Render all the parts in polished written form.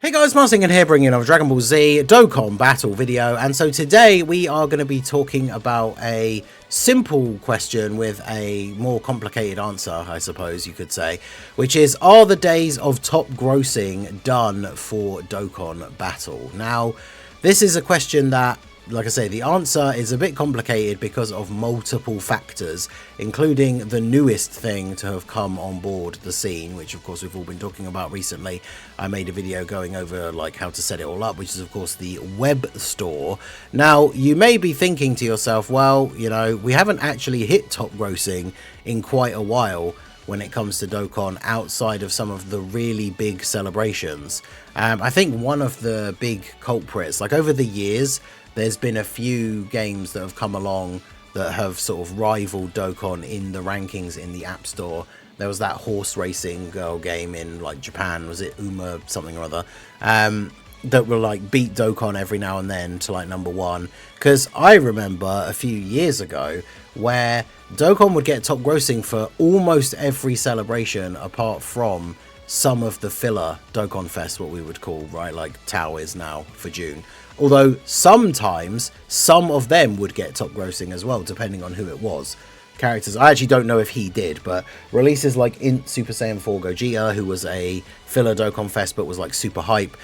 Hey guys, Martin here bringing another Dragon Ball Z Dokkan battle video, and so today we are going to be talking about a simple question with a more complicated answer, I suppose you could say, which is, are the days of top grossing done for Dokkan battle? Now, this is a question that, like I say, the answer is a bit complicated because of multiple factors, including the newest thing to have come on board the scene, which of course we've all been talking about recently. I made a video going over like how to set it all up, which is of course the web store. Now, you may be thinking to yourself, well, you know, we haven't actually hit top grossing in quite a while when it comes to Dokkan outside of some of the really big celebrations. I think one of the big culprits, like over the years, there's been a few games that have come along that have sort of rivaled Dokkan in the rankings in the App Store. There was that horse racing girl game in like Japan, was it Uma something or other, that will like beat Dokkan every now and then to like #1. Because I remember a few years ago where Dokkan would get top grossing for almost every celebration apart from some of the filler Dokkan Fest, what we would call, right, like Tao is now for June. Although sometimes some of them would get top grossing as well, depending on who it was. Characters, I actually don't know if he did, but releases like Int Super Saiyan 4 Gogeta, who was a filler Dokkan Fest but was like super hype.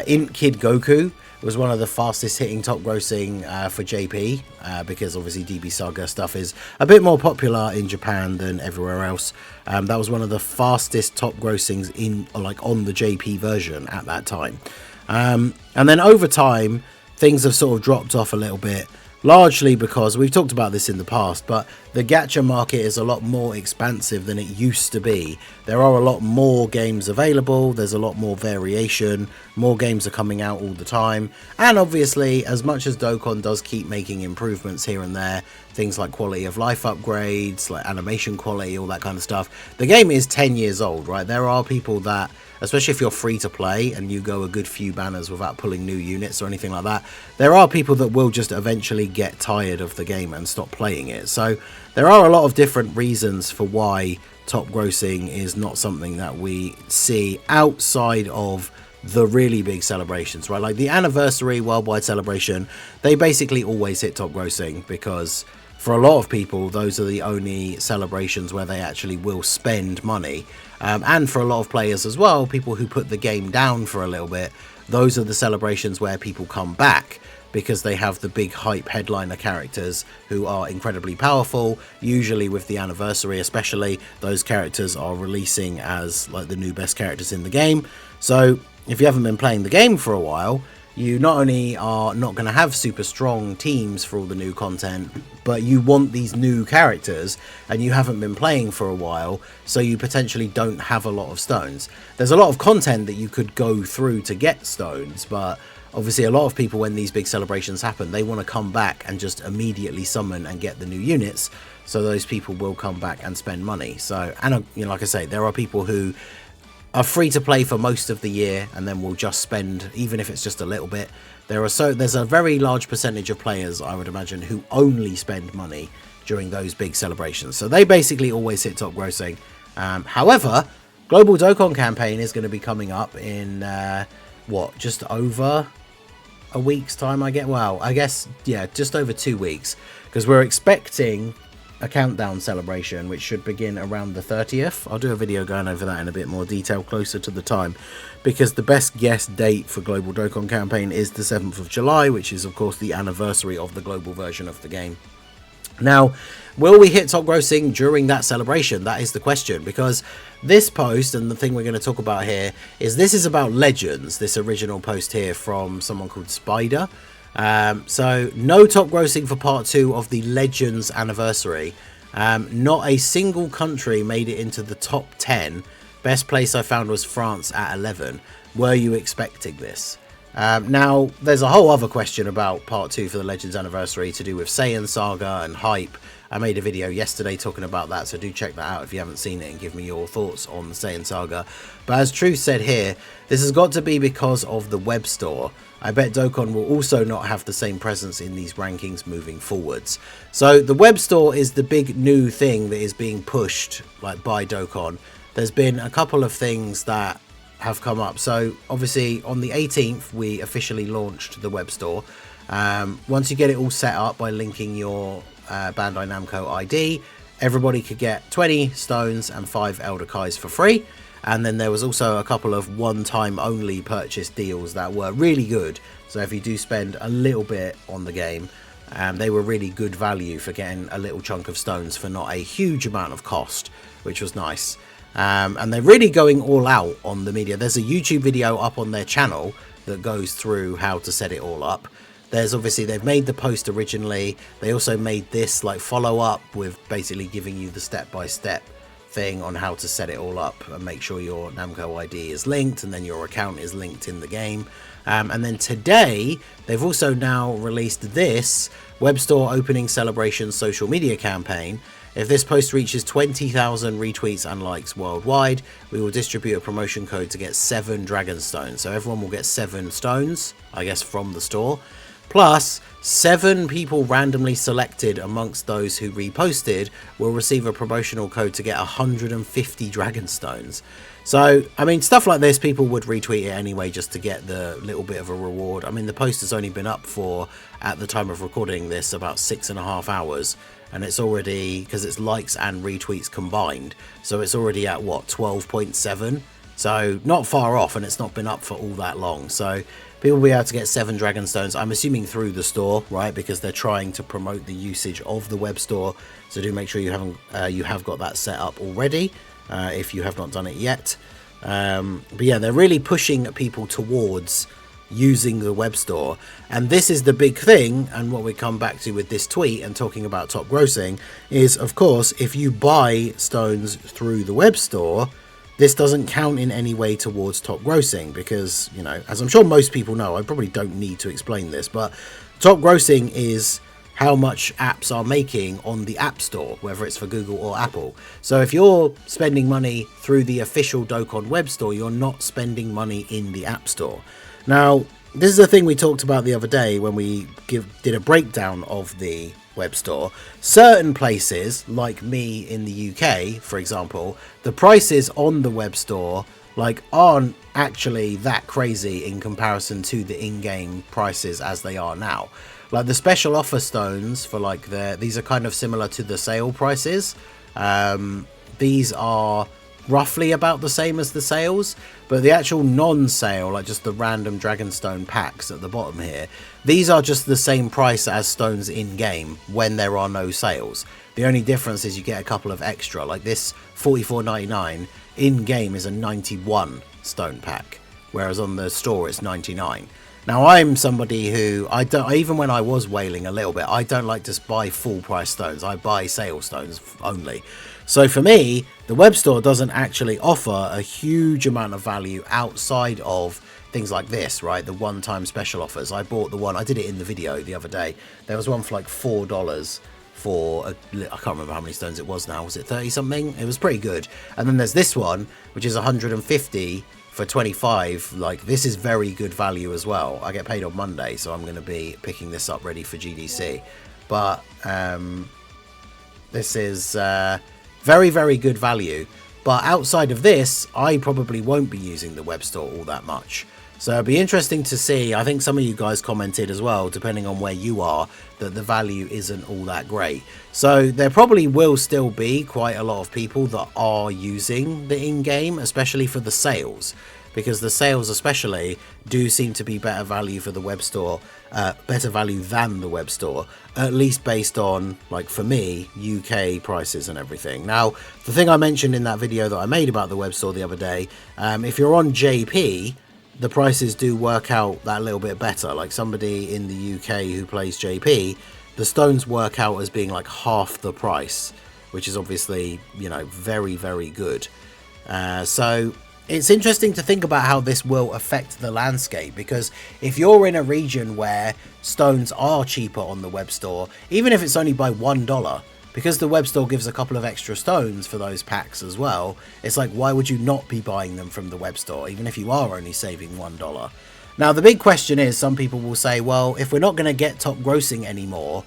Int Kid Goku was one of the fastest hitting top grossing for JP, because obviously DB Saga stuff is a bit more popular in Japan than everywhere else. That was one of the fastest top grossings in like on the JP version at that time. And then over time, things have sort of dropped off a little bit, largely because we've talked about this in the past, but the gacha market is a lot more expansive than it used to be. There are a lot more games available, there's a lot more variation, more games are coming out all the time, and obviously, as much as Dokkan does keep making improvements here and there, things like quality of life upgrades, like animation quality, all that kind of stuff, the game is 10 years old, right? There are people that, especially if you're free to play and you go a good few banners without pulling new units or anything like that, there are people that will just eventually get tired of the game and stop playing it. So there are a lot of different reasons for why top grossing is not something that we see outside of the really big celebrations, right? Like the anniversary worldwide celebration, they basically always hit top grossing because for a lot of people, those are the only celebrations where they actually will spend money. And for a lot of players as well, people who put the game down for a little bit, those are the celebrations where people come back because they have the big hype headliner characters who are incredibly powerful. Usually with the anniversary especially, those characters are releasing as like the new best characters in the game. So if you haven't been playing the game for a while, you not only are not going to have super strong teams for all the new content, but you want these new characters and you haven't been playing for a while, so you potentially don't have a lot of stones. There's a lot of content that you could go through to get stones, but obviously a lot of people, when these big celebrations happen, they want to come back and just immediately summon and get the new units, so those people will come back and spend money. So, and you know, like I say, there are people who are free to play for most of the year and then will just spend, even if it's just a little bit. There's a very large percentage of players, I would imagine, who only spend money during those big celebrations. So they basically always hit top grossing. However, Global Dokkan campaign is going to be coming up in just over a week's time, I guess, yeah, just over 2 weeks, because we're expecting a countdown celebration which should begin around the 30th. I'll do a video going over that in a bit more detail closer to the time, because the best guess date for Global Dokkan campaign is the 7th of July, which is of course the anniversary of the global version of the game. Now, will we hit top grossing during that celebration? That is the question, because this post, and the thing we're going to talk about here, this is about Legends, this original post here from someone called Spider. So no top grossing for part 2 of the Legends anniversary. Not a single country made it into the top 10. Best place I found was France at 11. Were you expecting this? Now, there's a whole other question about part 2 for the Legends anniversary to do with Saiyan Saga and hype. I made a video yesterday talking about that, so do check that out if you haven't seen it and give me your thoughts on the Saiyan Saga. But as Truth said here, this has got to be because of the web store. I bet Dokkan will also not have the same presence in these rankings moving forwards. So the web store is the big new thing that is being pushed like by Dokkan. There's been a couple of things that have come up. So obviously on the 18th, we officially launched the web store. Once you get it all set up by linking your Bandai Namco ID, everybody could get 20 stones and 5 Elder Kais for free. And then there was also a couple of one-time only purchase deals that were really good. So if you do spend a little bit on the game, they were really good value for getting a little chunk of stones for not a huge amount of cost, which was nice. And they're really going all out on the media. There's a YouTube video up on their channel that goes through how to set it all up. There's obviously, they've made the post originally. They also made this like follow up with basically giving you the step-by-step thing on how to set it all up and make sure your Namco ID is linked and then your account is linked in the game. And then today they've also now released this web store opening celebration social media campaign. If this post reaches 20,000 retweets and likes worldwide, we will distribute a promotion code to get 7 dragon stones. So everyone will get 7 stones, I guess, from the store. Plus, 7 people randomly selected amongst those who reposted will receive a promotional code to get 150 dragon stones. So, I mean, stuff like this, people would retweet it anyway just to get the little bit of a reward. I mean, the post has only been up for, at the time of recording this, about 6.5 hours. And it's already, because it's likes and retweets combined, so it's already at, what, 12.7? So, not far off, and it's not been up for all that long. So, people will be able to get 7 dragon stones, I'm assuming through the store, right? Because they're trying to promote the usage of the web store. So do make sure you have got that set up already, if you have not done it yet. But yeah, they're really pushing people towards using the web store. And this is the big thing, and what we come back to with this tweet and talking about top grossing is, of course, if you buy stones through the web store, this doesn't count in any way towards top grossing because, you know, as I'm sure most people know, I probably don't need to explain this, but top grossing is how much apps are making on the App Store, whether it's for Google or Apple. So if you're spending money through the official Dokkan web store, you're not spending money in the App Store. Now, this is a thing we talked about the other day when we did a breakdown of the web store. Certain places, like me in the UK, for example, the prices on the web store like aren't actually that crazy in comparison to the in-game prices as they are now. Like the special offer stones for like these are kind of similar to the sale prices. These are roughly about the same as the sales, but the actual non-sale, like just the random Dragonstone packs at the bottom here, these are just the same price as stones in-game when there are no sales. The only difference is you get a couple of extra, like this $44.99 in-game is a 91 stone pack, whereas on the store it's 99. Now I'm somebody who, even when I was whaling a little bit, I don't like to buy full price stones, I buy sale stones only. So for me, the web store doesn't actually offer a huge amount of value outside of things like this, right? The one-time special offers. I bought the one, I did it in the video the other day. There was one for like $4 for, I can't remember how many stones it was now. Was it 30 something? It was pretty good. And then there's this one, which is 150 for 25. Like, this is very good value as well. I get paid on Monday, so I'm going to be picking this up ready for GDC. But this is very, very good value. But outside of this, I probably won't be using the web store all that much. So it'll be interesting to see. I think some of you guys commented as well, depending on where you are, that the value isn't all that great. So there probably will still be quite a lot of people that are using the in-game, especially for the sales. Because the sales especially do seem to be better value for the web store, better value than the web store, at least based on, like for me, UK prices and everything. Now, the thing I mentioned in that video that I made about the web store the other day, if you're on JP, the prices do work out that little bit better. Like somebody in the UK who plays JP, the stones work out as being like half the price, which is obviously, you know, very, very good. So it's interesting to think about how this will affect the landscape, because if you're in a region where stones are cheaper on the web store, even if it's only by $1, because the web store gives a couple of extra stones for those packs as well, it's like, why would you not be buying them from the web store, even if you are only saving $1? Now, the big question is, some people will say, well, if we're not going to get top grossing anymore,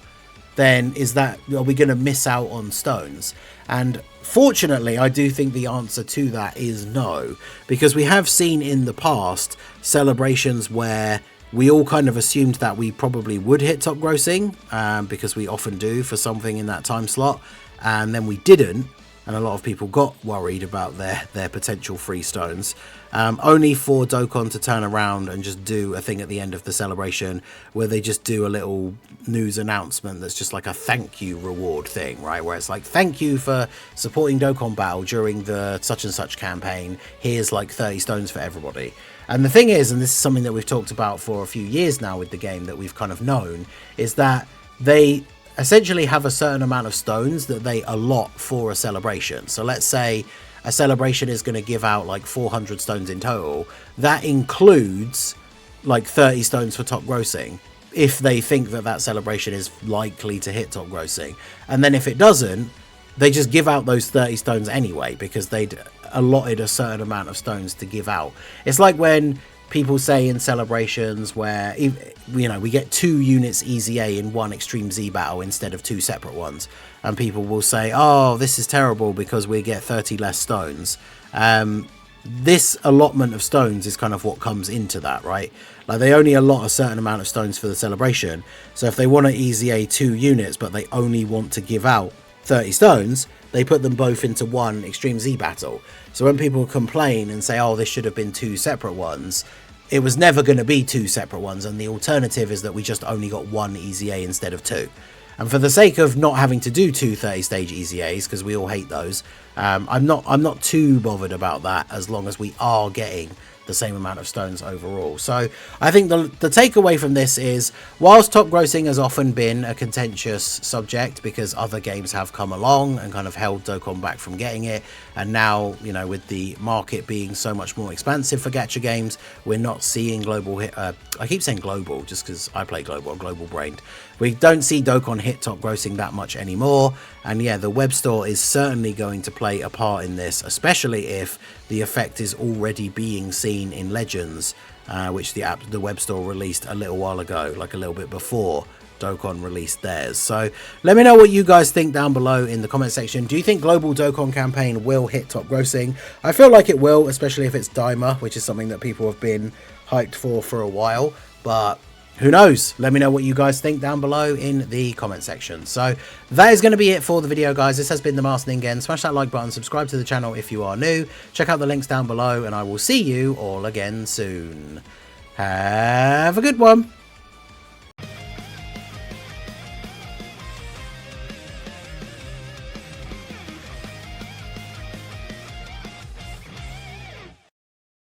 then are we going to miss out on stones? And fortunately, I do think the answer to that is no, because we have seen in the past celebrations where we all kind of assumed that we probably would hit top grossing, because we often do for something in that time slot, and then we didn't. And a lot of people got worried about their potential free stones, only for Dokkan to turn around and just do a thing at the end of the celebration where they just do a little news announcement that's just like a thank you reward thing, right? Where it's like, thank you for supporting Dokkan Battle during the such and such campaign. Here's like 30 stones for everybody. And the thing is, and this is something that we've talked about for a few years now with the game that we've kind of known, is that they essentially have a certain amount of stones that they allot for a celebration. So let's say a celebration is going to give out like 400 stones in total. That includes like 30 stones for top grossing, if they think that that celebration is likely to hit top grossing. And then if it doesn't, they just give out those 30 stones anyway, because they'd allotted a certain amount of stones to give out. It's like when people say in celebrations where, you know, we get 2 units EZA in one Extreme Z battle instead of 2 separate ones, and people will say, oh, this is terrible because we get 30 less stones. This allotment of stones is kind of what comes into that, right? Like, they only allot a certain amount of stones for the celebration, so if they want to EZA 2 units but they only want to give out 30 stones, they put them both into one Extreme Z battle. So when people complain and say, oh, this should have been 2 separate ones, it was never going to be 2 separate ones, and the alternative is that we just only got 1 EZA instead of 2. And for the sake of not having to do 2 30-stage EZAs, because we all hate those, I'm not too bothered about that, as long as we are getting the same amount of stones overall. So I think the takeaway from this is, whilst top grossing has often been a contentious subject because other games have come along and kind of held Dokkan back from getting it, and now, you know, with the market being so much more expansive for gacha games, we're not seeing global hit. I keep saying global just because I play global, I'm global brained. We don't see Dokkan hit top grossing that much anymore, and yeah, the web store is certainly going to play a part in this, especially if the effect is already being seen in Legends, which the web store released a little while ago, like a little bit before Dokkan released theirs. So let me know what you guys think down below in the comment section. Do you think global Dokkan campaign will hit top grossing? I feel like it will, especially if it's Daima, which is something that people have been hyped for a while, but who knows? Let me know what you guys think down below in the comment section. So that is going to be it for the video, guys. This has been the Master Ningen. Smash that like button, subscribe to the channel if you are new, check out the links down below, and I will see you all again soon. Have a good one.